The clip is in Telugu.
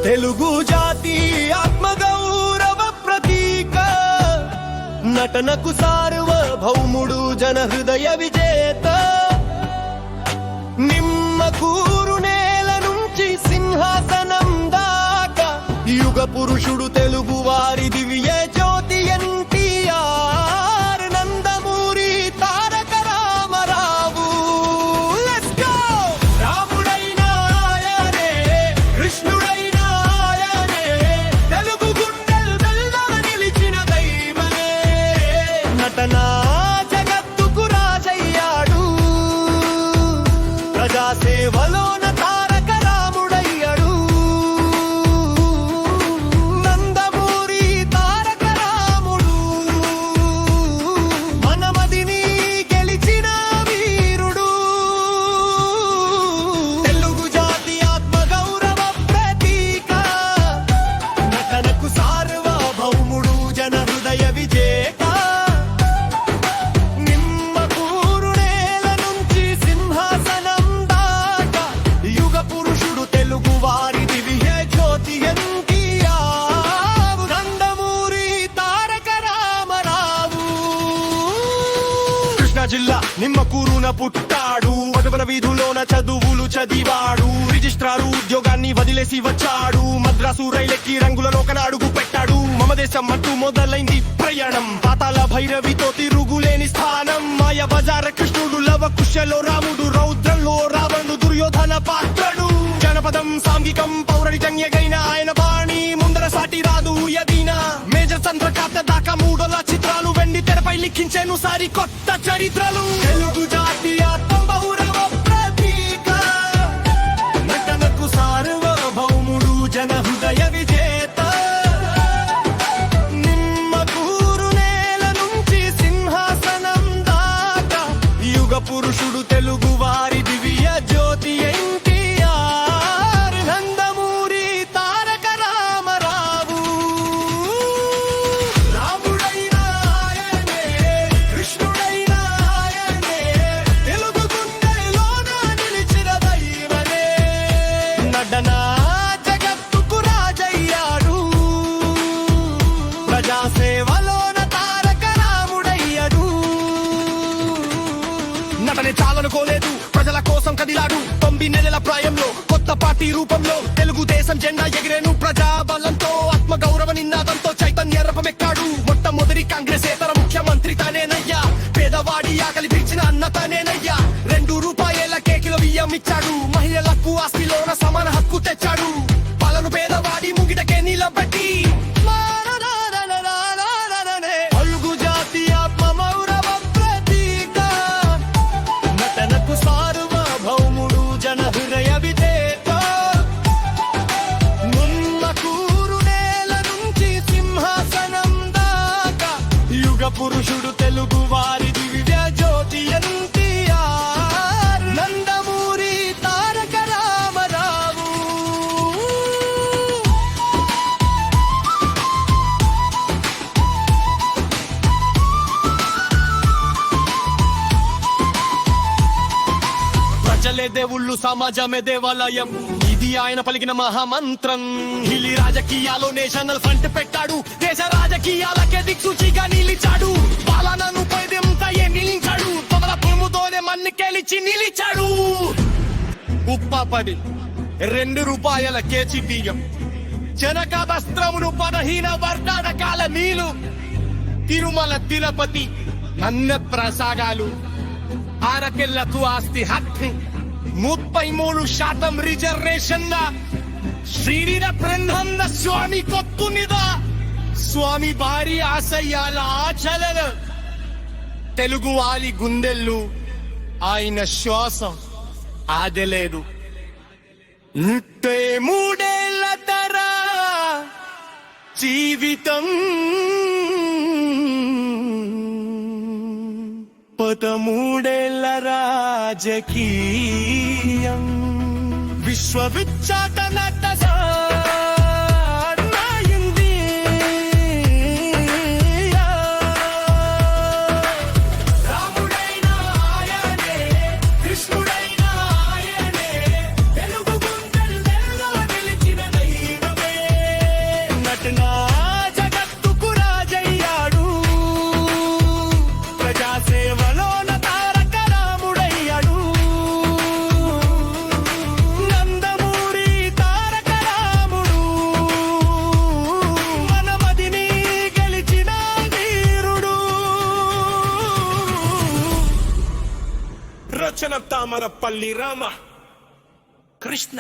తెలుగు జాతి ఆత్మగౌరవ ప్రతీక, నటనకు సార్వభౌముడు జన హృదయ విజేత. నిమ్మకూరు నేల నుంచి సింహాసనం దాకా యుగ పురుషుడు తెలుగు వారి దివ్య జ్యోతి ఎన్టీఆర్ నందమూరి తారక రామారావు. Let's go! రాముడైనా ఆయనే, కృష్ణుడైనా ఆయనే, తెలుగు గుండెల్లో నిలిచిన దైవమే. నటనా జగత్తుకు రాజయ్యాడు, ప్రజాసేవలోన తారక రాముడయ్యాడు. నందమూరి తారక రాముడు మనమదిని గెలిచిన వీరుడు. తెలుగు జాతి ఆత్మగౌరవ ప్రతీక, నటనకు సార్వభౌముడు జన హృదయ విజేత. నిమ్మకూరు నేల నుంచి సింహాసనం దాకా యుగ పురుషుడు తెలుగు వారి దివ్య జ్యోతి ఎన్టీఆర్ నందమూరి తారక రామారావు. కృష్ణా జిల్లా నిమ్మకూరున పుట్టాడు, మధుబన వీధులోన చదువులు చదివాడు. రిజిస్ట్రారు ఉద్యోగాన్ని వదిలేసి వచ్చాడు, మద్రాసు రైలెక్కి రంగులలోకన అడుగు పెట్టాడు. మమ దేశం అంటూ మొదలైంది ప్రయాణం, పాతాల భైరవితో తిరుగులేని స్థానం. మాయ బజార కృష్ణుడు, లవ కుశలో రాముడు, రౌద్రంలో రావణుడు, దుర్యోధన పాత్రుడు. జనపదం సాంఘికం పౌరడికం ఎగైన ఆయన బాణి ముందర సాటి రాదు యదీన. మేజర్ చంద్రకాంత దాకా మూడోల చిత్రాలు వెండి తెరపై లిఖించేను సారి కొత్త చరిత్రలు. తెలుగు జాతి ఆత్మగౌరవ ప్రతీక, నటనకు సార్వభౌముడు జన హృదయ విజేత. నిమ్మకూరు నేల నుంచి సింహాసనం దాకా యుగ పురుషుడు తెలుగు వారి దివ్య జ్యోతి ఎన్టీఆర్ నందమూరి తారక రామారావు. రాముడైనా ఆయనే, కృష్ణుడైనా ఆయనే, తెలుగు గుండెలోన నిలిచిన దైవమే. నటనా జగత్తుకు రాజయ్యాడు, ప్రజాసేవలోన తారక రాముడయ్యాడు. నటనే చాలనుకోలేదు, ప్రజల కోసం కదిలాడు. 9 నెలల ప్రాయంలో కొత్త పార్టీ రూపంలో తెలుగుదేశం జెండా ఎగిరేను. ప్రజాబలంతో ఆత్మగౌరవ నినాదంతో చైతన్య రూపమెక్కాడు. మొట్టమొదటి కాంగ్రెసేతర ముఖ్యమంత్రి తానేనయ్యా, పేదవాడి ఆకలి తీర్చిన అన్న తానేనయ్యా. 2 రూపాయల కేకిలో బియ్యం ఇచ్చాడు, మహిళలకు ఆస్తిలోన సమాన హక్కు తెచ్చాడు. పాలను పేదవాడి ముంగిటకే నిలబెట్టి తెలుగు జాతి ఆత్మగౌరవ ప్రతీక, నటనకు సార్వభౌముడు జన హృదయ విజేత. నిమ్మకూరు నేల నుంచి సింహాసనం దాకా యుగ పురుషుడు తెలుగు వారి దివ్య జ్యోతి ఎన్టీఆర్ నందమూరి తారక రామారావు. ప్రజలే దేవుళ్ళు, సమాజమే దేవాలయం, ఇది ఆయన పలికిన మహామంత్రం. హిలి రాజకీయాల్లో నేషనల్ ఫ్రంట్ పెట్టాడు, దేశ రాజకీయాలకే దిక్సూచిగా నిలిచాడు. పాలనను పైదెంతయే నిలిచాడు, తొదల పురుముతోనే మన్నికెలిచి నిలిచాడు. ఉప్పపడి 2 రూపాయల కేజీ బియ్యం, జనక వస్త్రమును 15 వర్గాల నీలు, తిరుమల తిరుపతి అన్న ప్రసాదాలు, ఆరకెళ్లకు ఆస్తి హక్కు, 33% రిజర్వేషన్. శ్రీనిర బ్రహ్మానంద స్వామి కొత్తునిద, స్వామి భారీ ఆశయాల ఆచరణ. తెలుగు వారి గుండెళ్ళు ఆయన శ్వాసం ఆదలేదు. 3 తరా జీవితం, 13 రాజకీయం, విశ్వవిఖ్యాత నట సాయింది. రాముడైనా ఆయనే, కృష్ణుడైనా ఆయనే, తెలుగు గుండెల్లో నిలిచిన దైవమే. తామరపల్లి రామ కృష్ణ